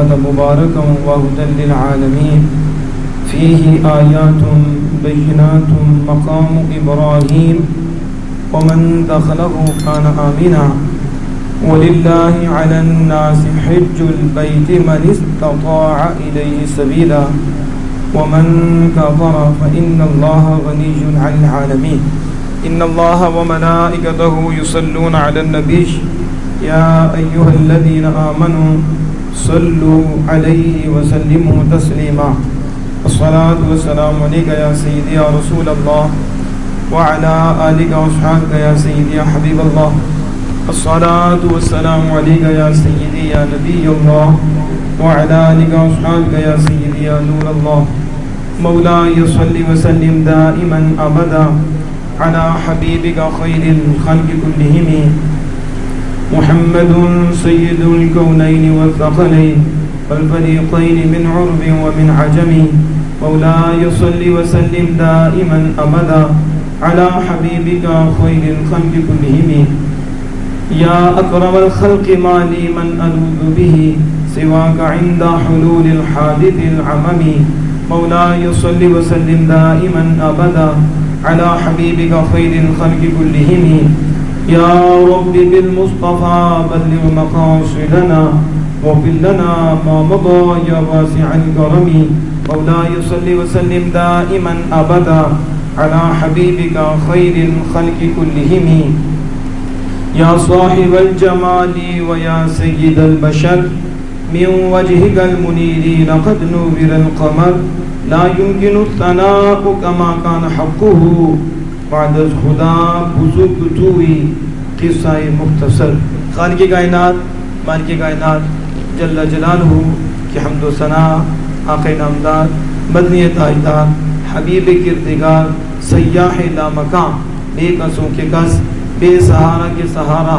كان مباركا وهدى للعالمين فيه آيات بينات مقام إبراهيم ومن دخله كان آمنا ولله على الناس حج البيت من استطاع إليه سبيلا ومن كفر فإن الله غني عن العالمين إن الله وملائكته يصلون على النبي يا أيها الذين آمنوا صلوا عليه وسلموا تسليما الصلاة والسلام عليك يا سيدي يا رسول الله وعلى آلك وأصحابك يا سيدي يا حبيب الله الصلاة والسلام عليك يا سيدي يا نبي الله وعلى آلك وأصحابك يا سيدي يا نور الله مولاي صل وسلم دائما أبدا على حبيبك خير الخلق كلهم محمد سيد الكونين والثقلين والفريقين من عرب ومن عجم مولاي صل وسلم دائما أبدا على حبيبك خير الخلق كلهم يا أكرم الخلق ما لي من ألوذ به سواك عند حلول الحادث العمم مولاي صل وسلم دائما أبدا على حبيبك خير الخلق كلهم يا رب بالمصطفى بلغ مقاصدنا واغفر لنا ما مضى يا واسع الكرم مولاي صل وسلم دائما أبدا على حبيبك خير الخلق كلهم يا صاحب الجمال ويا سيد البشر من وجهك المنير لقد نور القمر لا يمكن الثناء كما كان حقه بعد خدا بزرگتوی قصہ مختصر خالق کائنات مالک کائنات جل جلالہ کی حمد و ثنا آقا نامدار مدنی تاجدار حبیب کردگار سیاح لامکان بے کسوں کے کس بے سہارا کے سہارا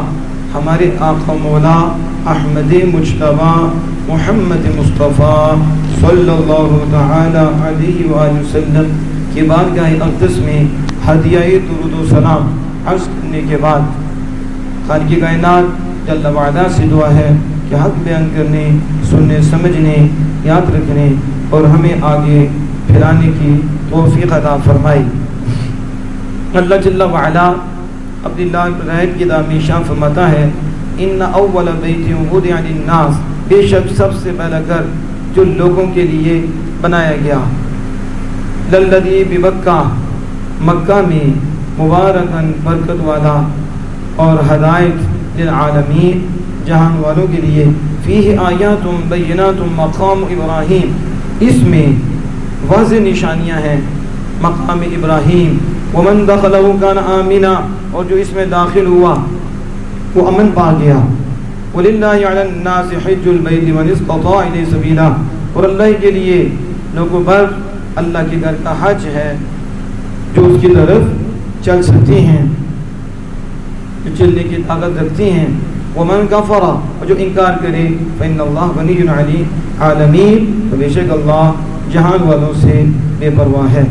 ہمارے آقا مولا احمد مجتبی محمد مصطفیٰ صلی اللہ تعالی علیہ وآلہ وسلم کی بارگاہ اقدس میں ہدیہ درود و سلام عرض کرنے کے بعد خالق کائنات جل وعلا سے دعا ہے کہ حق بیان کرنے سننے سمجھنے یاد رکھنے اور ہمیں آگے پھیلانے کی توفیق عطا فرمائی۔ اللہ جل وعلا اپنی رحمت کی دامی شان فرماتا ہے ان اول بیت وضع للناس، بے شک سب سے پہلا گھر جو لوگوں کے لیے بنایا گیا، للذی ببکہ، مکہ میں، مبارکاً برکت والا اور ہدایت للعالمین، جہان والوں کے لیے، فیہ آیات بینات مقام ابراہیم، اس میں واضح نشانیاں ہیں مقام ابراہیم، ومن دخلہ کان آمنا، اور جو اس میں داخل ہوا وہ امن پا گیا، وَلِلَّهِ عَلَى النَّاسِ حِجُّ الْبَيْتِ مَنِ اسْتَطَاعَ إِلَيْهِ سَبِيلًا، اور اللہ کے لیے لوگوں پر اللہ کے گھر کا حج ہے جو اس کی طرف چل سکتی ہیں، جو چلنے کی طاقت رکھتی ہیں، وَمَنْ كَفَرَ، اور جو انکار کرے فَإِنَّ اللَّهَ غَنِيٌّ عَنِ الْعَالَمِينَ، تو بے شک اللہ جہان والوں سے بے پرواہ ہے۔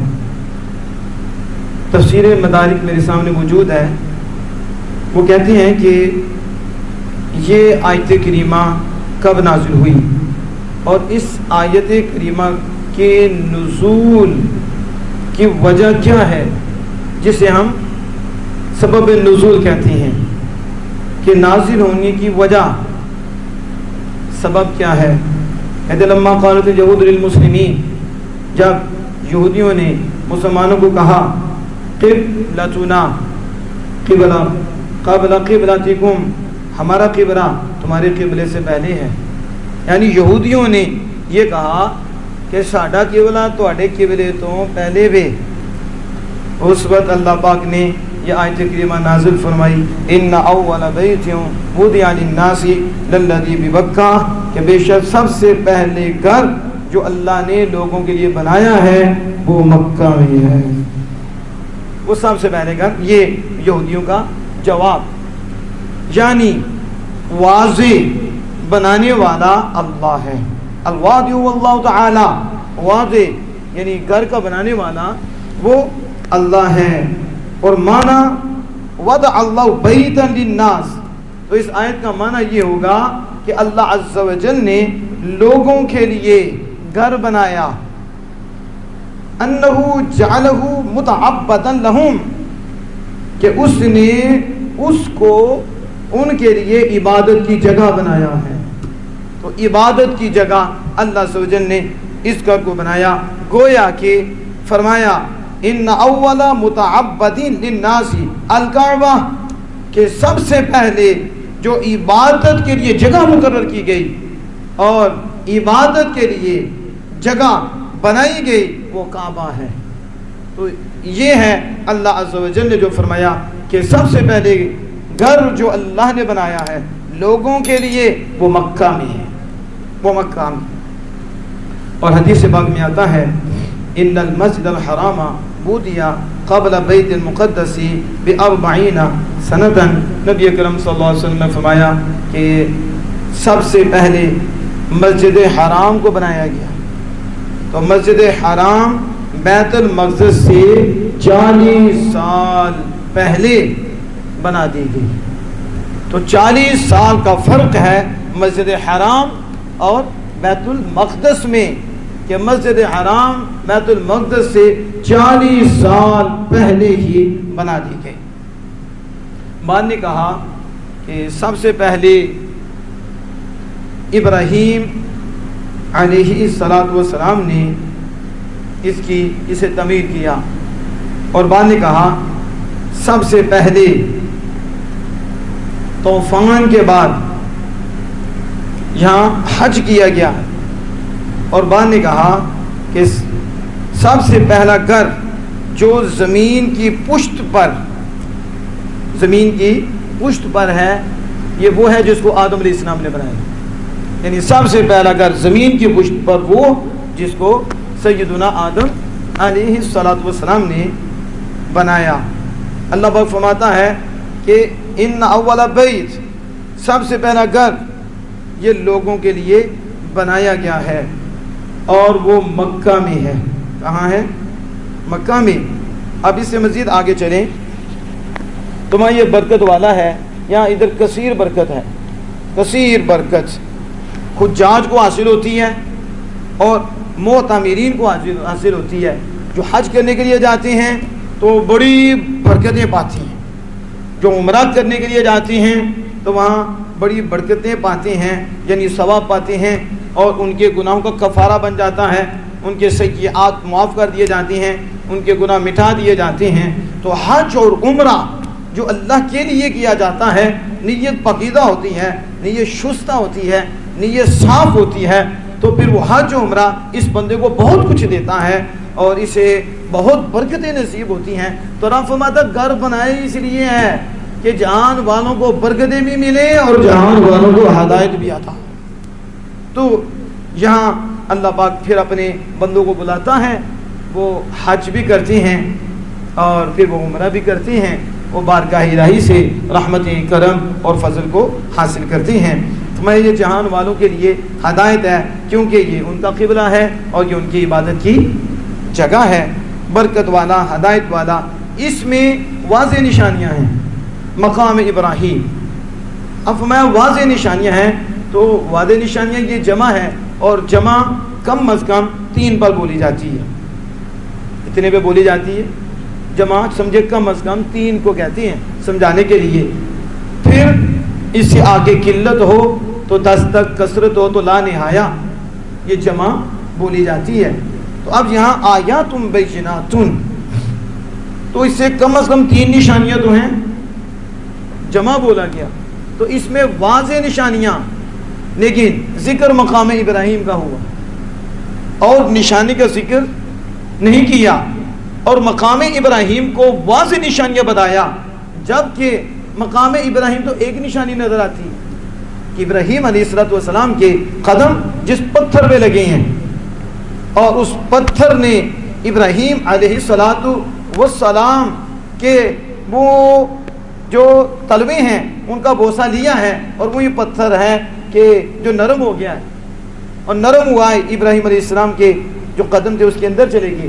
تفسیر مدارک میرے سامنے موجود ہے، وہ کہتے ہیں کہ یہ آیت کریمہ کب نازل ہوئی اور اس آیت کریمہ کے نزول کی وجہ کیا ہے، جسے ہم سبب نزول کہتے ہیں، کہ نازل ہونے کی وجہ سبب کیا ہے۔ کہتے لما قالت اليہود للمسلمین، جب یہودیوں نے مسلمانوں کو کہا قبلتنا، قبلہ قبل قبلتکم، ہمارا قبلہ تمہارے قبلے سے پہلے ہے، یعنی یہودیوں نے یہ کہا کہ ساڈا قبلہ تواڈے قبلے تو پہلے وے۔ اس وقت اللہ پاک نے یہ آیت کریمہ نازل فرمائی ان اول بیت وضع للناس للذی ببکہ، کہ بے شک سب سے پہلے گھر جو اللہ نے لوگوں کے لیے بنایا ہے وہ مکہ میں ہے، وہ سب سے پہلے گھر۔ یہ یہودیوں کا جواب، یعنی واضح بنانے والا اللہ ہے، الواضح واللہ تعالی، واضح یعنی گھر کا بنانے والا وہ اللہ ہے۔ اور معنی وضع اللہ بیتا للناس، تو اس آیت کا معنی یہ ہوگا کہ اللہ عز و جل نے لوگوں کے لیے گھر بنایا، انہو جعلہ متعبدا لہم، کہ اس نے اس کو ان کے لیے عبادت کی جگہ بنایا ہے۔ تو عبادت کی جگہ اللہ عز و جل نے اس گھر کو بنایا، گویا کہ فرمایا ان اول متعبد للناس الکعبہ، کہ سب سے پہلے جو عبادت کے لیے جگہ مقرر کی گئی اور عبادت کے لیے جگہ بنائی گئی وہ کعبہ ہے۔ تو یہ ہے اللہ عز و جل نے جو فرمایا کہ سب سے پہلے گھر جو اللہ نے بنایا ہے لوگوں کے لیے وہ مکہ میں ہے، وہ مکہ میں۔ اور حدیث پاک میں آتا ہے ان المسجد الحرام بودیا قبل بیت المقدس ب40 سنتا، نبی اکرم صلی اللہ علیہ وسلم نے فرمایا کہ سب سے پہلے مسجد حرام کو بنایا گیا، تو مسجد حرام بیت المقدس سے 40 سال پہلے بنا دی گئی۔ تو 40 سال کا فرق ہے مسجد حرام اور بیت المقدس میں، کہ مسجد حرام بیت المقدس سے 40 سال پہلے ہی بنا دی گئی۔ بعد نے کہا کہ سب سے پہلے ابراہیم علیہ السلام نے اسے تعمیر کیا، اور بعد نے کہا سب سے پہلے طوفان کے بعد یہاں حج کیا گیا، اور بعد نے کہا کہ سب سے پہلا گھر جو زمین کی پشت پر ہے یہ وہ ہے جس کو آدم علیہ السلام نے بنایا، یعنی سب سے پہلا گھر زمین کی پشت پر وہ جس کو سیدنا آدم علیہ السلام نے بنایا۔ اللہ پاک فرماتا ہے کہ ان اول بیت، سب سے پہلا گھر یہ لوگوں کے لیے بنایا گیا ہے، اور وہ مکہ میں ہے۔ کہاں ہے؟ مکہ میں۔ اب اس سے مزید آگے چلیں تو میں یہ برکت والا ہے، یہاں ادھر کثیر برکت ہے، کثیر برکت حجاج کو حاصل ہوتی ہے اور معتمرین کو حاصل ہوتی ہے۔ جو حج کرنے کے لیے جاتے ہیں تو بڑی برکتیں پاتی ہیں، جو عمرہ کرنے کے لیے جاتے ہیں تو وہاں بڑی برکتیں پاتے ہیں، یعنی ثواب پاتے ہیں، اور ان کے گناہوں کا کفارہ بن جاتا ہے، ان کے سیئات معاف کر دیے جاتے ہیں، ان کے گناہ مٹا دیے جاتے ہیں۔ تو حج اور عمرہ جو اللہ کے لیے کیا جاتا ہے، نیت پاکیزہ ہوتی ہے، نیت شستہ ہوتی ہے، نیت صاف ہوتی ہے، تو پھر وہ حج و عمرہ اس بندے کو بہت کچھ دیتا ہے اور اسے بہت برکتیں نصیب ہوتی ہیں۔ تو رب فرماتا گھر بنائے اس لیے ہے کہ جہان والوں کو برکتیں بھی ملے اور جہان والوں کو ہدایت بھی عطا۔ تو یہاں اللہ پاک پھر اپنے بندوں کو بلاتا ہے، وہ حج بھی کرتے ہیں اور پھر وہ عمرہ بھی کرتے ہیں، وہ بارگاہ الہی سے رحمت کرم اور فضل کو حاصل کرتے ہیں۔ تو میں یہ جہان والوں کے لیے ہدایت ہے، کیونکہ یہ ان کا قبلہ ہے اور یہ ان کی عبادت کی جگہ ہے، برکت والا، ہدایت والا۔ اس میں واضح نشانیاں ہیں۔ مقام ابراہیم، اب میں واضح نشانیاں ہیں، تو واضح نشانیاں یہ جمع ہے، اور جمع کم از کم 3 پر بولی جاتی ہے۔ اتنے پہ بولی جاتی ہے جمع، سمجھے کم از کم 3 کو کہتے ہیں سمجھانے کے لیے۔ پھر اس سے آگے قلت ہو تو 10 تک، کثرت ہو تو لا نہایا، یہ جمع بولی جاتی ہے۔ تو اب یہاں آیاتم بیناتن، تو اس سے کم از کم 3 نشانیاں تو ہیں، جمع بولا گیا، تو اس میں واضح نشانیاں، لیکن ذکر مقام ابراہیم کا ہوا اور نشانی کا ذکر نہیں کیا، اور مقام ابراہیم کو واضح نشانیاں بتایا، جبکہ مقام ابراہیم تو ایک نشانی نظر آتی ہے کہ ابراہیم علیہ السلام کے قدم جس پتھر پہ لگے ہیں، اور اس پتھر نے ابراہیم علیہ السلام کے وہ جو تلوے ہیں ان کا بوسہ لیا ہے، اور وہ یہ پتھر ہے کہ جو نرم ہو گیا ہے، اور نرم ہوا ہے ابراہیم علیہ السلام کے جو قدم تھے اس کے اندر چلے گئے،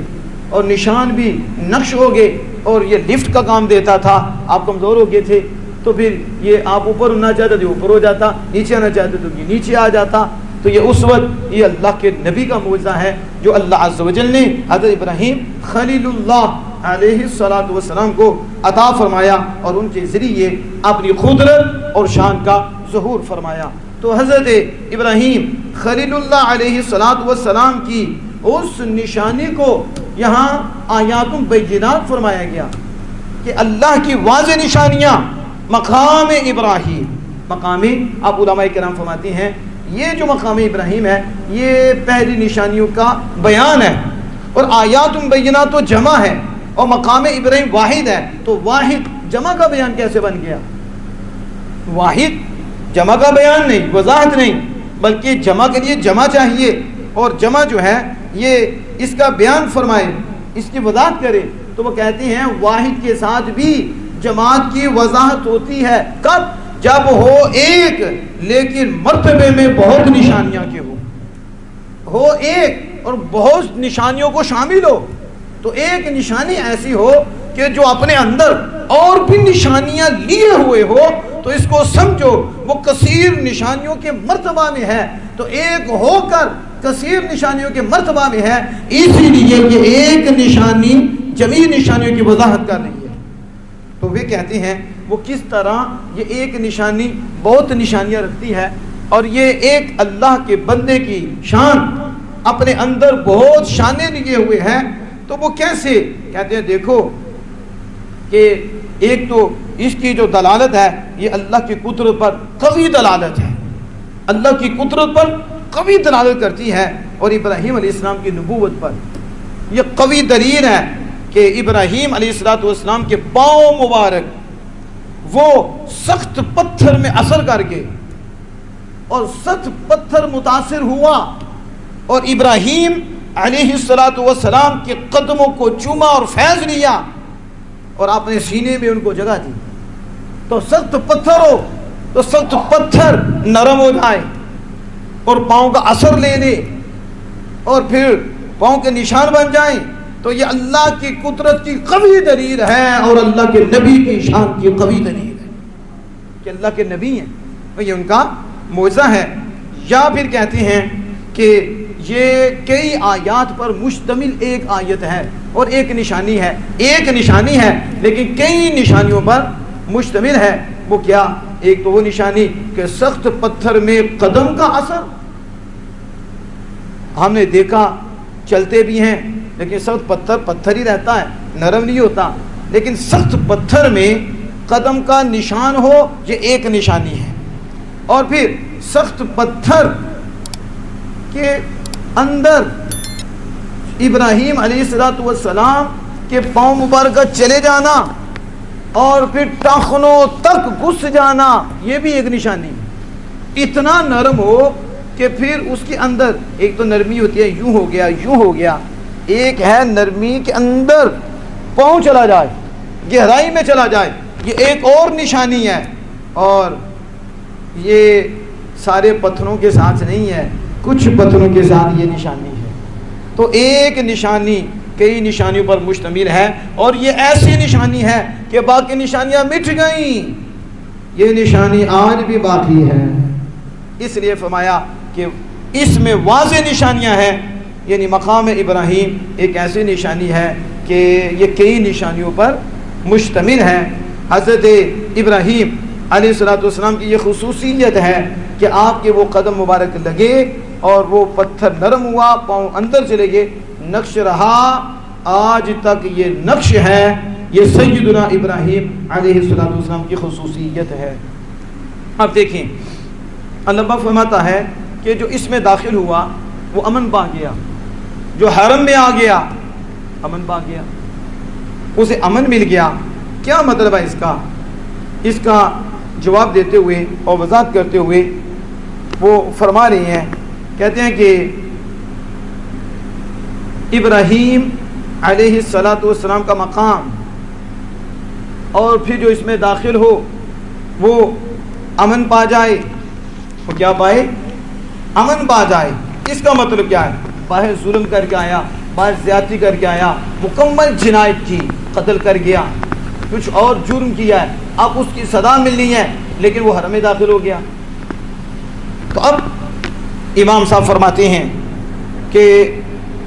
اور نشان بھی نقش ہو گئے، اور یہ لفٹ کا کام دیتا تھا۔ آپ کمزور ہو گئے تھے تو پھر یہ آپ اوپر ہونا چاہتے تھے اوپر ہو جاتا، نیچے آنا چاہتے تو یہ نیچے آ جاتا۔ تو یہ اسوت یہ اللہ کے نبی کا معجزہ ہے جو اللہ عز و جل نے حضرت ابراہیم خلیل اللہ علیہ السلام کو عطا فرمایا اور ان کے ذریعے اپنی قدرت اور شان کا ظہور فرمایا۔ تو حضرت ابراہیم خلیل اللہ علیہ السلام کی اس نشانی کو یہاں آیات بینات فرمایا گیا کہ اللہ کی واضح نشانیاں مقام ابراہیم، مقام اب علماء کرام فرماتے ہیں یہ جو مقام ابراہیم ہے یہ پہلی نشانیوں کا بیان ہے، اور آیات بینات تو جمع ہے اور مقام ابراہیم واحد ہے، تو واحد جمع کا بیان کیسے بن گیا؟ واحد جمع کا بیان نہیں، وضاحت نہیں، بلکہ جمع کے لیے جمع چاہیے، اور جمع جو ہے یہ اس کا بیان فرمائے، اس کی وضاحت کرے، تو وہ کہتے ہیں واحد کے ساتھ بھی جماعت کی وضاحت ہوتی ہے۔ کب؟ جب ہو ایک لیکن مرتبے میں بہت نشانیاں کے ہو ایک اور بہت نشانیوں کو شامل ہو، تو ایک نشانی ایسی ہو کہ جو اپنے اندر اور بھی نشانیاں لیے ہوئے ہو، تو اس کو سمجھو وہ کثیر نشانیوں کے مرتبہ میں ہے، تو ایک ہو کر کثیر نشانیوں کے مرتبہ میں ہے، اسی لیے کہ ایک نشانی جمیع نشانیوں کی وضاحت کر رہی ہے۔ تو وہ کہتے ہیں وہ کس طرح یہ ایک نشانی بہت نشانیاں رکھتی ہے، اور یہ ایک اللہ کے بندے کی شان اپنے اندر بہت شانیں لیے ہوئے ہیں، تو وہ کیسے؟ کہتے ہیں دیکھو کہ ایک تو اس کی جو دلالت ہے یہ اللہ کی قدرت پر قوی دلالت ہے، اللہ کی قدرت پر قوی دلالت کرتی ہے، اور ابراہیم علیہ السلام کی نبوت پر یہ قوی دلیل ہے کہ ابراہیم علیہ السلام کے پاؤں مبارک وہ سخت پتھر میں اثر کر گئے، اور سخت پتھر متاثر ہوا، اور ابراہیم علیہ السلام کے قدموں کو چوما اور فیض لیا اور اپنے سینے میں ان کو جگہ دی۔ تو سخت پتھر ہو تو سخت پتھر نرم ہو جائے اور پاؤں کا اثر لے لے اور پھر پاؤں کے نشان بن جائیں، تو یہ اللہ کی قدرت کی قوی دلیل ہے، اور اللہ کے نبی کی شان کی قوی دلیل ہے کہ اللہ کے نبی ہیں، یہ ان کا معجزہ ہے۔ یا پھر کہتے ہیں کہ یہ کئی آیات پر مشتمل ایک آیت ہے اور ایک نشانی ہے لیکن کئی نشانیوں پر مشتمل ہے۔ وہ کیا؟ ایک تو وہ نشانی کہ سخت پتھر میں قدم کا اثر، ہم نے دیکھا چلتے بھی ہیں لیکن سخت پتھر پتھر ہی رہتا ہے، نرم نہیں ہوتا، لیکن سخت پتھر میں قدم کا نشان ہو یہ ایک نشانی ہے۔ اور پھر سخت پتھر کے اندر ابراہیم علیہ السلام کے پاؤں مبارک چلے جانا اور پھر ٹخنوں تک گھس جانا، یہ بھی ایک نشانی ہے۔ اتنا نرم ہو کہ پھر اس کے اندر ایک تو نرمی ہوتی ہے، یوں ہو گیا، ایک ہے نرمی کے اندر پاؤں چلا جائے، گہرائی میں چلا جائے، یہ ایک اور نشانی ہے۔ اور یہ سارے پتھروں کے ساتھ نہیں ہے، کچھ پتھروں کے ساتھ یہ نشانی ہے۔ تو ایک نشانی کئی نشانیوں پر مشتمل ہے، اور یہ ایسی نشانی ہے کہ باقی نشانیاں مٹ گئیں، یہ نشانی آج بھی باقی ہے۔ اس لیے فرمایا کہ اس میں واضح نشانیاں ہیں، یعنی مقام ابراہیم ایک ایسی نشانی ہے کہ یہ کئی نشانیوں پر مشتمل ہے۔ حضرت ابراہیم علیہ السلام کی یہ خصوصیت ہے کہ آپ کے وہ قدم مبارک لگے اور وہ پتھر نرم ہوا، پاؤں اندر چلے گئے، نقش رہا، آج تک یہ نقش ہے، یہ سیدنا ابراہیم علیہ السلام کی خصوصیت ہے۔ اب دیکھیں اللہ پاک فرماتا ہے کہ جو اس میں داخل ہوا وہ امن پا گیا، جو حرم میں آ گیا امن پا گیا، اسے امن مل گیا۔ کیا مطلب ہے اس کا جواب دیتے ہوئے اور وضاحت کرتے ہوئے وہ فرما رہی ہیں، کہتے ہیں کہ ابراہیم علیہ السلام کا مقام اور پھر جو اس میں داخل ہو وہ امن پا جائے، وہ کیا پائے؟ امن پا جائے۔ اس کا مطلب کیا ہے؟ باہر ظلم کر کے آیا، باہر زیادتی کر کے آیا، مکمل جنایت کی، قتل کر گیا، کچھ اور جرم کیا ہے، اب اس کی سزا ملنی ہے، لیکن وہ حرم میں داخل ہو گیا۔ تو اب امام صاحب فرماتے ہیں کہ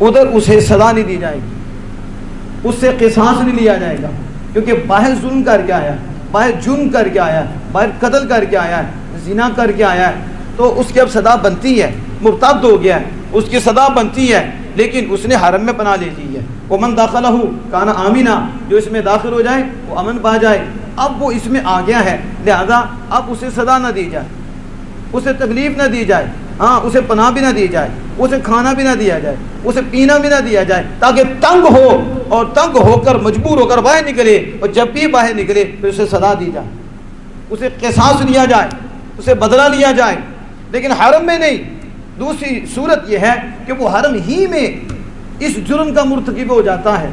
ادھر اسے سزا نہیں دی جائے گی، اس سے قصاص نہیں لیا جائے گا، کیونکہ باہر ظلم کر کے آیا، باہر جرم کر کے آیا ہے، باہر قتل کر کے آیا ہے، زنا کر کے آیا ہے، تو اس کی اب سزا بنتی ہے، مرتد ہو گیا ہے، اس کی سزا بنتی ہے، لیکن اس نے حرم میں پناہ لے لی ہے۔ وَمَنْ دَخَلَهُ كَانَ آمِنًا، جو اس میں داخل ہو جائے وہ امن پا جائے۔ اب وہ اس میں آ گیا ہے، لہذا اب اسے سزا نہ دی جائے، اسے تکلیف نہ دی جائے، ہاں اسے پناہ بھی نہ دی جائے، اسے کھانا بھی نہ دیا جائے، اسے پینا بھی نہ دیا جائے، تاکہ تنگ ہو اور تنگ ہو کر مجبور ہو کر باہر نکلے، اور جب بھی باہر نکلے پھر اسے سزا دی جائے، اسے قصاص لیا جائے، اسے بدلہ لیا جائے، لیکن حرم میں نہیں۔ دوسری صورت یہ ہے کہ وہ حرم ہی میں اس جرم کا مرتکب ہو جاتا ہے،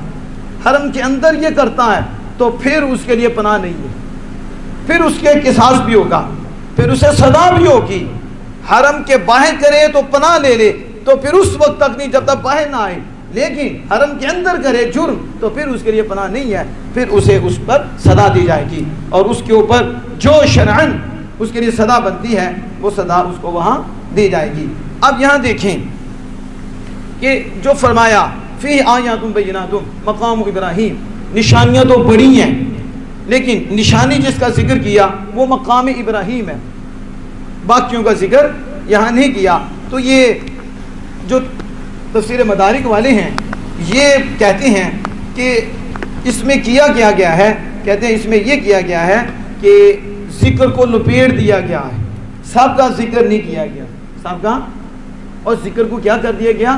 حرم کے اندر یہ کرتا ہے، تو پھر اس کے لیے پناہ نہیں ہے، پھر اس کے قصاص بھی ہوگا، پھر اسے سزا بھی ہوگی۔ حرم کے باہر کرے تو پناہ لے لے تو پھر اس وقت تک نہیں جب تک باہر نہ آئے، لیکن حرم کے اندر کرے جرم تو پھر اس کے لیے پناہ نہیں ہے، پھر اسے اس پر سزا دی جائے گی، اور اس کے اوپر جو شرعن اس کے لیے سزا بنتی ہے وہ سزا اس کو وہاں دی جائے گی۔ اب یہاں دیکھیں کہ جو فرمایا فی آیات بینات مقام ابراہیم، نشانیاں تو بڑی ہیں، لیکن نشانی جس کا ذکر کیا وہ مقام ابراہیم ہے، باقیوں کا ذکر یہاں نہیں کیا۔ تو یہ جو تفسیر مدارک والے ہیں یہ کہتے ہیں کہ اس میں کیا گیا ہے، کہتے ہیں اس میں یہ کیا گیا ہے کہ ذکر کو لپیٹ دیا گیا ہے، سب کا ذکر نہیں کیا گیا، سب کا، اور ذکر کو کیا کر دیا گیا،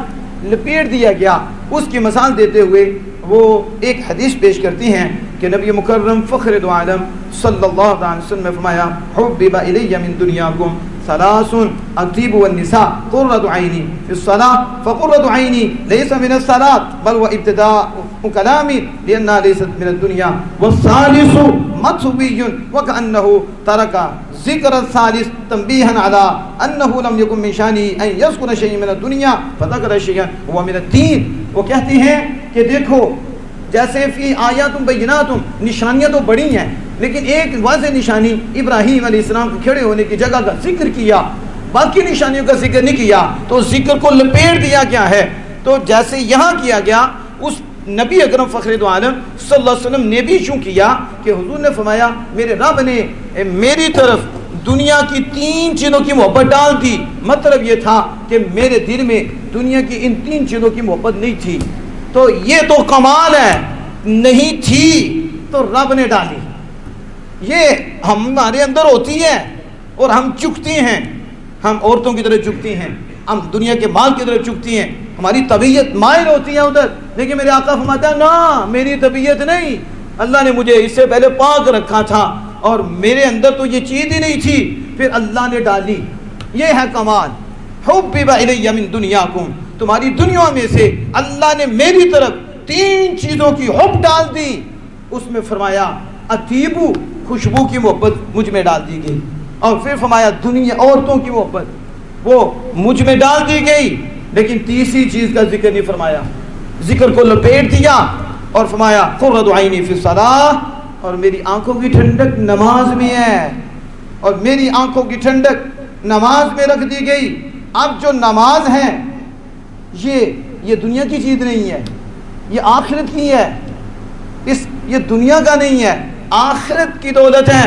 لپیٹ دیا گیا۔ اس کی مثال دیتے ہوئے وہ ایک حدیث پیش کرتی ہیں کہ نبی مکرم فخر دو عالم صلی اللہ علیہ وسلم نے فرمایا حبب الی من دنیاکم ثلاث الطیب والنساء قرۃ عینی فی الصلاۃ فقرۃ عینی لیس من الصلاۃ بل هو ابتداء کلام لانها لیست من الدنیا والثالث مطوی وکأنه ترک ذکر الثالث تنبیہا علی انه لم یکن من شانہ ان یذکر شیئا من الدنیا فذکر شیئا هو من الدین۔ وہ کہتی ہیں کہ دیکھو جیسے فی آیات بینات، نشانیاں تو بڑی ہیں، لیکن ایک واضح نشانی ابراہیم علیہ السلام کے کھڑے ہونے کی جگہ کا ذکر کیا، باقی نشانیوں کا ذکر نہیں کیا، تو ذکر کو لپیٹ دیا گیا ہے۔ تو جیسے یہاں کیا گیا اس نبی اکرم فخر دو عالم صلی اللہ علیہ وسلم نے بھی یوں کیا کہ حضور نے فرمایا میرے رب نے میری طرف دنیا کی 3 چیزوں کی محبت ڈال دی۔ مطلب یہ تھا کہ میرے دل میں دنیا کی ان 3 چیزوں کی محبت نہیں تھی، تو یہ تو کمال ہے، نہیں تھی تو رب نے ڈالی۔ یہ ہمارے اندر ہوتی ہے اور ہم چکتے ہیں، ہم عورتوں کی طرح چکتے ہیں، ہم دنیا کے مال کی طرح چکتی ہیں، ہماری طبیعت مائل ہوتی ہے ادھر، لیکن میرے آقا فرماتا ہے نا میری طبیعت نہیں، اللہ نے مجھے اس سے پہلے پاک رکھا تھا اور میرے اندر تو یہ چیز ہی نہیں تھی، پھر اللہ نے ڈالی۔ یہ ہے کمال۔ حبب الی من دنیاکم، تمہاری دنیا میں سے اللہ نے میری طرف 3 چیزوں کی حب ڈال دی۔ اس میں فرمایا اطیبو، خوشبو کی محبت مجھ میں ڈال دی گئی، اور پھر فرمایا دنیا عورتوں کی محبت وہ مجھ میں ڈال دی گئی، لیکن تیسری چیز کا ذکر نہیں فرمایا، ذکر کو لپیٹ دیا اور فرمایا قرۃ عینی فی الصلاۃ، اور میری آنکھوں کی ٹھنڈک نماز میں ہے، اور میری آنکھوں کی ٹھنڈک نماز میں رکھ دی گئی۔ اب جو نماز ہے یہ دنیا کی چیز نہیں ہے، یہ آخرت کی ہے، یہ دنیا کا نہیں ہے، آخرت کی دولت ہے۔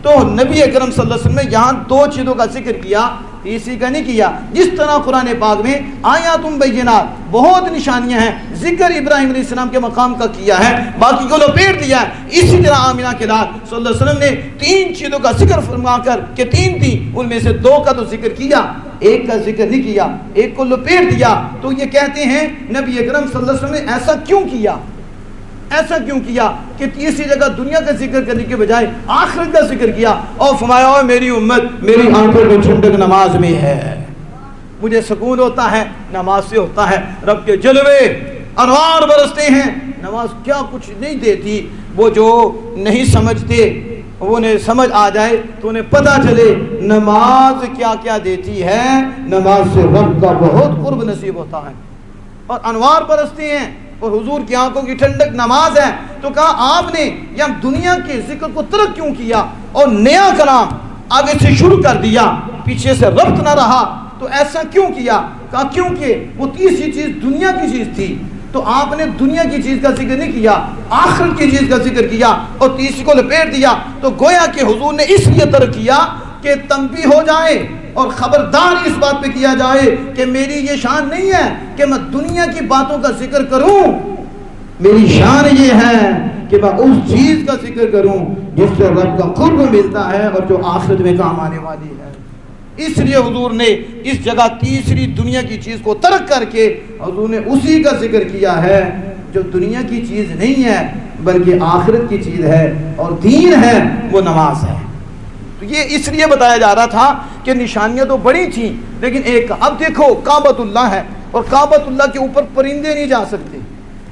تو نبی اکرم صلی اللہ علیہ وسلم نے یہاں 2 چیزوں کا ذکر کیا، تیسری کا نہیں کیا۔ جس طرح قرآن پاک میں آیات بینات بہت نشانیاں ہیں، ذکر ابراہیم علیہ السلام کے مقام کا کیا ہے، باقی کو لپیٹ دیا ہے۔ اسی طرح آمینہ کے لال صلی اللہ علیہ وسلم نے 3 چیزوں کا ذکر فرما کر کہ 3 تھی، ان میں سے 2 کا تو ذکر کیا، ایک کا ذکر نہیں کیا، ایک کو لپیٹ دیا۔ تو یہ کہتے ہیں نبی اکرم صلی اللہ علیہ وسلم نے ایسا کیوں کیا، ایسا کیوں کیا کہ تیسری جگہ دنیا کا ذکر کرنے کے بجائے آخرت کا ذکر کیا، اور فرمایا اوہ میری امت میری آنکھوں کو ٹھنڈک نماز میں ہے، مجھے سکون ہوتا ہے نماز سے ہوتا ہے، رب کے جلوے انوار برستے ہیں۔ نماز کیا کچھ نہیں دیتی، وہ جو نہیں سمجھتے وہ انہیں سمجھ آ جائے تو انہیں پتہ چلے نماز کیا کیا دیتی ہے۔ نماز سے رب کا بہت قرب نصیب ہوتا ہے اور انوار برستے ہیں، اور حضور کی آنکھوں کی ٹھنڈک نماز ہے۔ تو کہا آپ نے یا دنیا کے ذکر کو ترک کیوں کیا اور نیا کلام آگے سے شروع کر دیا، پیچھے سے ربط نہ رہا، تو تو ایسا کیوں کیا؟ کہا کیونکہ وہ تیسری چیز دنیا کی چیز تھی، تو آپ نے دنیا کی چیز کا ذکر نہیں کیا، آخرت کی چیز کا ذکر کیا اور تیسری کو لپیٹ دیا۔ تو گویا کہ حضور نے اس لیے ترک کیا کہ تنبیہ ہو جائے اور خبردار اس بات پہ کیا جائے کہ میری یہ شان نہیں ہے کہ میں دنیا کی باتوں کا ذکر کروں، میری شان یہ ہے کہ میں اس چیز کا ذکر کروں جس سے رب کا قرب ملتا ہے اور جو آخرت میں کام آنے والی ہے۔ اس لیے حضور نے اس جگہ تیسری دنیا کی چیز کو ترک کر کے حضور نے اسی کا ذکر کیا ہے جو دنیا کی چیز نہیں ہے بلکہ آخرت کی چیز ہے، اور دین ہے وہ نماز ہے۔ تو یہ اس لیے بتایا جا رہا تھا کہ نشانیاں تو بڑی تھیں، لیکن ایک اب دیکھو کعبۃ اللہ ہے اور کعبۃ اللہ کے اوپر پرندے نہیں جا سکتے۔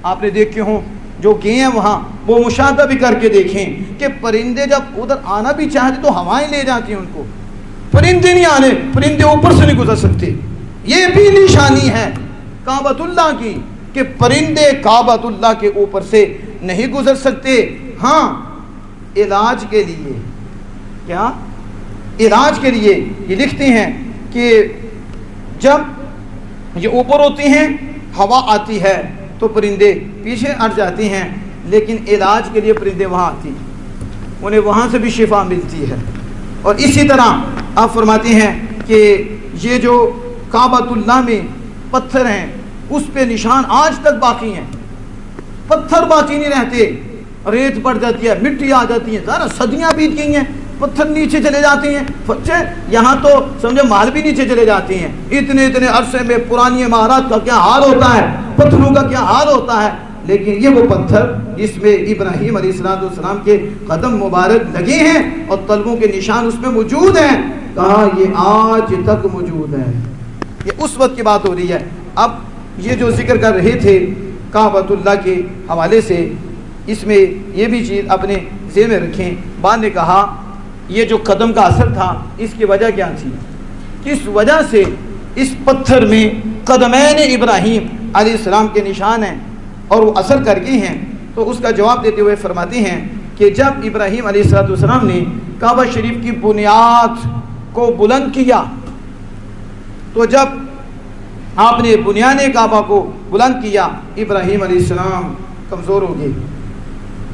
آپ نے دیکھے ہوں جو گئے ہیں وہاں، وہ مشاہدہ بھی کر کے دیکھیں کہ پرندے جب ادھر آنا بھی چاہتے تو ہوائیں لے جاتی ہیں ان کو، پرندے نہیں آنے، پرندے اوپر سے نہیں گزر سکتے۔ یہ بھی نشانی ہے کعبۃ اللہ کی کہ پرندے کعبۃ اللہ کے اوپر سے نہیں گزر سکتے۔ ہاں علاج کے لیے، کیا علاج کے لیے یہ لکھتے ہیں کہ جب یہ اوپر ہوتی ہیں ہوا آتی ہے تو پرندے پیچھے ہٹ جاتے ہیں، لیکن علاج کے لیے پرندے وہاں آتی ہیں، انہیں وہاں سے بھی شفا ملتی ہے۔ اور اسی طرح آپ فرماتے ہیں کہ یہ جو کعبۃ اللہ میں پتھر ہیں اس پہ نشان آج تک باقی ہیں، پتھر باقی نہیں رہتے، ریت پڑ جاتی ہے، مٹی آ جاتی ہے، ذرا صدیاں بیت گئی ہیں، پتھر نیچے چلے جاتے ہیں، یہاں تو سمجھے مال بھی نیچے چلے جاتے ہیں۔ اتنے عرصے میں پرانی عمارات کا کیا حال ہوتا ہے، پتھروں کا کیا حال ہوتا ہے، لیکن یہ وہ پتھر جس میں ابراہیم علیہ السلام کے قدم مبارک لگے ہیں اور طلبوں کے نشان اس میں موجود ہیں، کہا یہ آج تک موجود ہے۔ یہ اس وقت کی بات ہو رہی ہے۔ اب یہ جو ذکر کر رہے تھے کعبۃ اللہ کے حوالے سے، اس میں یہ بھی چیز اپنے ذہن میں رکھیں۔ بعد نے کہا یہ جو قدم کا اثر تھا اس کی وجہ کیا تھی، کس وجہ سے اس پتھر میں قدمین ابراہیم علیہ السلام کے نشان ہیں اور وہ اثر کر گئے ہیں؟ تو اس کا جواب دیتے ہوئے فرماتے ہیں کہ جب ابراہیم علیہ السلام نے کعبہ شریف کی بنیاد کو بلند کیا، تو جب آپ نے بنیاد کعبہ کو بلند کیا ابراہیم علیہ السلام کمزور ہو گئے،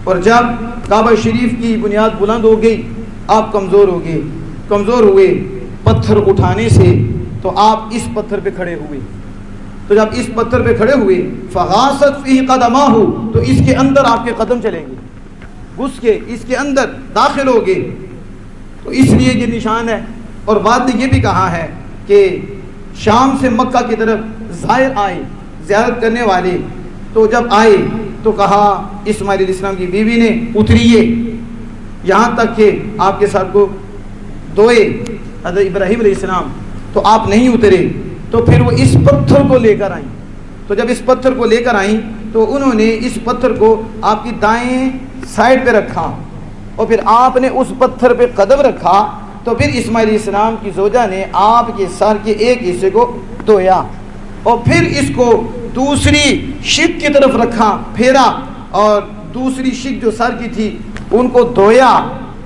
اور جب کعبہ شریف کی بنیاد بلند ہو گئی آپ کمزور ہو گئے، کمزور ہوئے پتھر اٹھانے سے، تو آپ اس پتھر پہ کھڑے ہوئے۔ تو جب اس پتھر پہ کھڑے ہوئے فغاصت فیہ قدماہ، تو اس کے اندر آپ کے قدم چلیں گے، گھس کے اس کے اندر داخل ہو گئے، تو اس لیے یہ نشان ہے۔ اور بعد نے یہ بھی کہا ہے کہ شام سے مکہ کی طرف زائر آئے، زیارت کرنے والے، تو جب آئے تو کہا اسماعیل علیہ السلام کی بیوی نے اتریے، یہاں تک کہ آپ کے ساتھ کو دوئے حضرت ابراہیم علیہ السلام، تو آپ نہیں اترے، تو پھر وہ اس پتھر کو لے کر آئیں۔ تو جب اس پتھر کو لے کر آئیں تو انہوں نے اس پتھر کو آپ کی دائیں سائڈ پہ رکھا، اور پھر آپ نے اس پتھر پہ قدم رکھا، تو پھر اسماعیل علیہ السلام کی زوجہ نے آپ کے سر کے ایک حصے کو دھویا، اور پھر اس کو دوسری شق کی طرف رکھا، پھیرا، اور دوسری شق جو سر کی تھی ان کو دھویا۔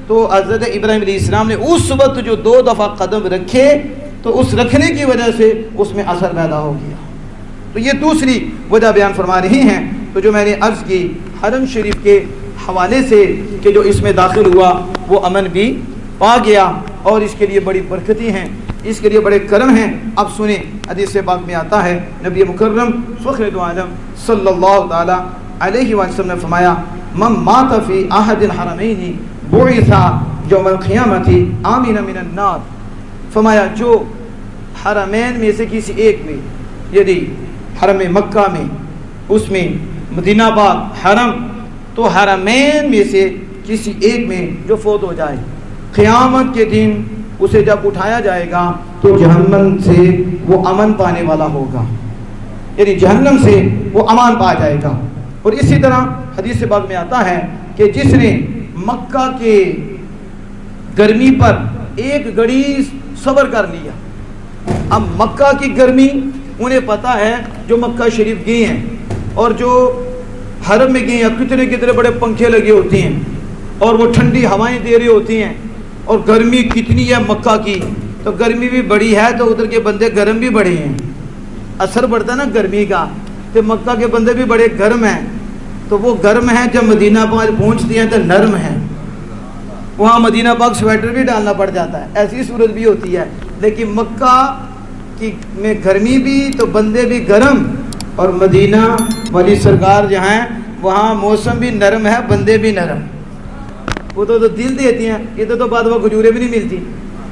تو حضرت ابراہیم علیہ السلام نے اس وقت جو 2 دفعہ قدم رکھے تو اس رکھنے کی وجہ سے اس میں اثر پیدا ہو گیا۔ تو یہ دوسری وجہ بیان فرما رہی ہیں۔ تو جو میں نے عرض کی حرم شریف کے حوالے سے کہ جو اس میں داخل ہوا وہ امن بھی پا گیا، اور اس کے لیے بڑی برکتیں ہیں، اس کے لیے بڑے کرم ہیں۔ اب سنیں حدیث پاک میں آتا ہے نبی مکرم فخر دو عالم صلی اللہ تعالی علیہ وسلم نے فرمایا من مات فی احد الحرمین بعث یوم القیامت آمن من النار، فرمایا جو حرمین میں سے کسی ایک میں، یعنی حرم مکہ میں، اس میں مدینہ پاک حرم، تو حرمین میں سے کسی ایک میں جو فوت ہو جائے، قیامت کے دن اسے جب اٹھایا جائے گا تو جہنم سے وہ امن پانے والا ہوگا، یعنی جہنم سے وہ امان پا جائے گا۔ اور اسی طرح حدیث پاک میں آتا ہے کہ جس نے مکہ کے گرمی پر ایک گھڑی صبر کر لیا، اب مکہ کی گرمی انہیں پتا ہے جو مکہ شریف گئے ہیں اور جو حرم میں گئے ہیں، کتنے کتنے بڑے پنکھے لگے ہوتے ہیں اور وہ ٹھنڈی ہوائیں دے رہی ہوتی ہیں، اور گرمی کتنی ہے مکہ کی، تو گرمی بھی بڑی ہے تو ادھر کے بندے گرم بھی بڑے ہیں، اثر پڑتا ہے نا گرمی کا، کہ مکہ کے بندے بھی بڑے گرم ہیں، تو وہ گرم ہیں، جب مدینہ پاک پہنچتی ہیں تو نرم ہیں، وہاں مدینہ پاک سویٹر بھی ڈالنا پڑ جاتا ہے، ایسی صورت بھی ہوتی ہے، لیکن مکہ کی میں گرمی بھی تو بندے بھی گرم، اور مدینہ والی سرکار جہاں ہیں وہاں موسم بھی نرم ہے، بندے بھی نرم، وہ تو دل دیتی ہیں، ادھر تو بعد وہ کھجوریں بھی نہیں ملتی،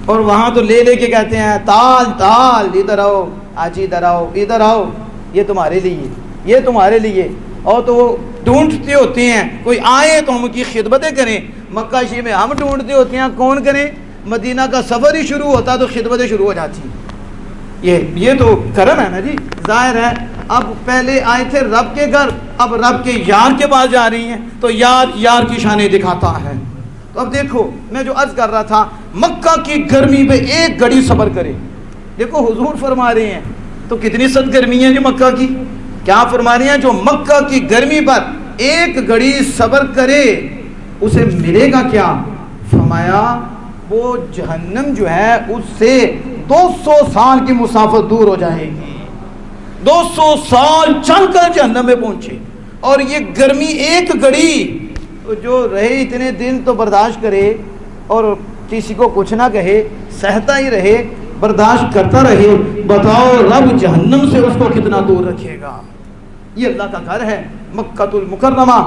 اور وہاں تو لے کے کہتے ہیں تال تال ادھر آؤ، آج ادھر آؤ، ادھر آؤ، یہ تمہارے لیے، یہ تمہارے لیے، اور تو وہ ڈھونڈتے ہوتے ہیں کوئی آئے تو ہم کی خدمتیں کریں، مکہ شریف میں ہم ڈھونڈتے ہوتے ہیں کون کریں، مدینہ کا سفر ہی شروع ہوتا تو خدمتیں شروع ہو جاتی ہیں، یہ تو کرم ہے نا جی، ظاہر ہے، اب پہلے آئے تھے رب کے گھر، اب رب کے یار کے پاس جا رہی ہیں، تو یار کی شانیں دکھاتا ہے۔ تو اب دیکھو میں جو عرض کر رہا تھا، مکہ کی گرمی پہ ایک گھڑی صبر کرے، دیکھو حضور فرما رہے ہیں، تو کتنی سخت گرمی ہے جو مکہ کی، کیا فرما رہے ہیں، جو مکہ کی گرمی پر ایک گھڑی صبر کرے اسے ملے گا کیا، فرمایا وہ جہنم جو ہے اس سے 200 سال کی مسافت دور ہو جائے گی، 200 سال چل کر جہنم میں پہنچے، اور یہ گرمی ایک گھڑی، تو جو رہے اتنے دن تو برداشت کرے، اور کسی کو کچھ نہ کہے، سہتا ہی رہے، برداشت کرتا رہے، بتاؤ رب جہنم سے اس کو کتنا دور رکھے گا۔ یہ اللہ کا گھر ہے مکہ المکرمہ۔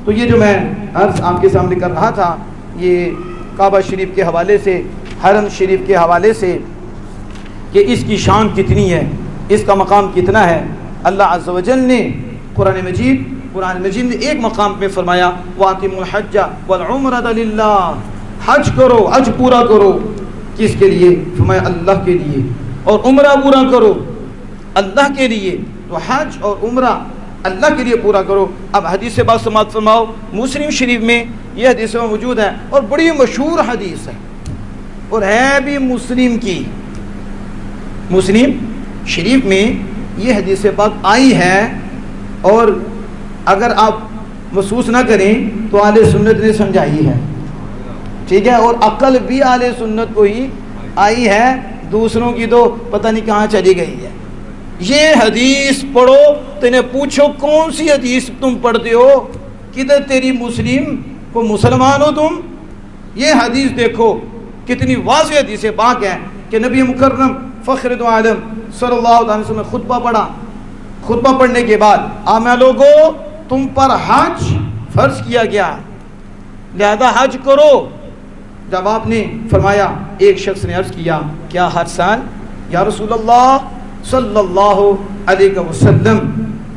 تو یہ جو میں عرض آپ کے سامنے کر رہا تھا، یہ کعبہ شریف کے حوالے سے، حرم شریف کے حوالے سے، کہ اس کی شان کتنی ہے، اس کا مقام کتنا ہے۔ اللہ عز و جل نے قرآن مجید نے ایک مقام پہ فرمایا وَأَقِیمُوا الْحَجَّ وَالْعُمْرَةَ لِلَّهِ، حج کرو، حج پورا کرو، کس کے لیے، فرمایا اللہ کے لیے، اور عمرہ پورا کرو اللہ کے لیے، تو حج اور عمرہ اللہ کے لیے پورا کرو۔ اب حدیث سے بات سماعت فرماؤ، مسلم شریف میں یہ حدیث میں موجود ہے، اور بڑی مشہور حدیث ہے، اور ہے بھی مسلم کی، مسلم شریف میں یہ حدیث پاک آئی ہے، اور اگر آپ محسوس نہ کریں تو اہل سنت نے سمجھائی ہے، ٹھیک ہے، اور عقل بھی اہل سنت کو ہی آئی ہے، دوسروں کی تو پتہ نہیں کہاں چلی گئی ہے۔ یہ حدیث پڑھو تو انہیں پوچھو کون سی حدیث تم پڑھتے ہو، کدھر تیری مسلم کو مسلمان ہو تم، یہ حدیث دیکھو کتنی واضح حدیث پاک ہے، کہ نبی مکرم فخر دو عالم صلی اللہ علیہ وسلم نے خطبہ پڑھا، خطبہ پڑھنے کے بعد آمین لوگو تم پر حج فرض کیا گیا، لہذا حج کرو۔ جب آپ نے فرمایا، ایک شخص نے عرض کیا کیا ہر سال یا رسول اللہ صلی اللہ علیہ وسلم،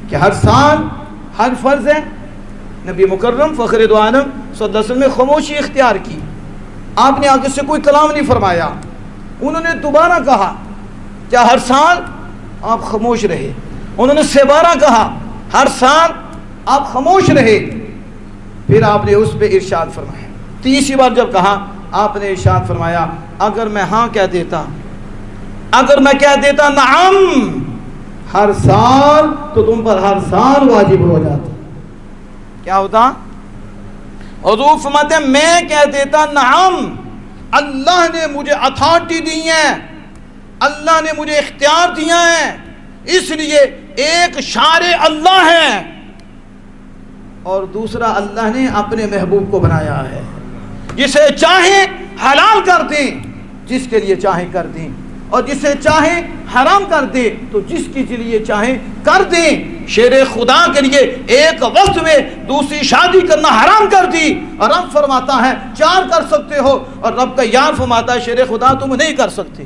کہ ہر سال حج فرض ہے؟ نبی مکرم فخر دو عالم صلی اللہ علیہ وسلم نے خاموشی اختیار کی، آپ نے آگے سے کوئی کلام نہیں فرمایا، انہوں نے دوبارہ کہا کیا ہر سال، آپ خاموش رہے، انہوں نے سبارہ کہا ہر سال، آپ خاموش رہے، پھر آپ نے اس پہ ارشاد فرمایا، تیسری بار جب کہا آپ نے ارشاد فرمایا اگر میں ہاں کہہ دیتا، اگر میں کہہ دیتا نعم ہر سال، تو تم پر ہر سال واجب ہو جاتا، کیا ہوتا؟ حضور فرماتے ہیں میں کہہ دیتا نعم، اللہ نے مجھے اتھارٹی دی ہے، اللہ نے مجھے اختیار دیا ہے، اس لیے ایک شارع اللہ ہے، اور دوسرا اللہ نے اپنے محبوب کو بنایا ہے، جسے چاہیں حلال کر دیں، جس کے لیے چاہیں کر دیں، اور جسے چاہیں حرام کر دیں تو جس کے لیے چاہیں کر دیں۔ شیر خدا کے لیے ایک وقت میں دوسری شادی کرنا حرام کر دی، اور رب فرماتا ہے 4 کر سکتے ہو، اور رب کا یار فرماتا ہے شیر خدا تم نہیں کر سکتے،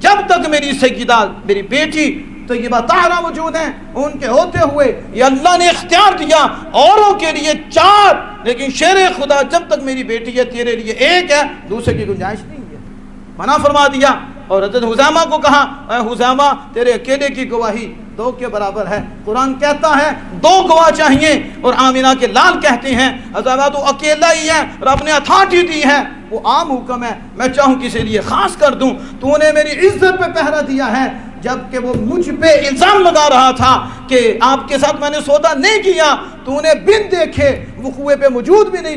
جب تک میری سیدہ میری بیٹی طیبہ طاہرہ موجود ہیں، ان کے ہوتے ہوئے یہ اللہ نے اختیار دیا اوروں کے لیے 4، لیکن شیر خدا جب تک میری بیٹی ہے تیرے لیے 1 ہے، دوسرے کی گنجائش نہیں ہے، منع فرما دیا۔ اور حضرت حذیمہ کو کہا اے حذیمہ تیرے اکیلے کی گواہی 2 کے برابر ہے، قرآن کہتا ہے 2 گواہ چاہیے، اور آمینہ کے لال کہتے ہیں حذیمہ تو اکیلا ہی ہے، رب نے اتھارٹی دی ہے، وہ عام حکم ہے، میں چاہوں کسی لیے خاص کر دوں، تو نے میری عزت پہ پہرا دیا ہے، جبکہ وہ مجھ پہ الزام لگا رہا تھا کہ آپ کے ساتھ میں نے سودا نہیں کیا، تو نے بن دیکھے وہ کنویں پہ موجود بھی نہیں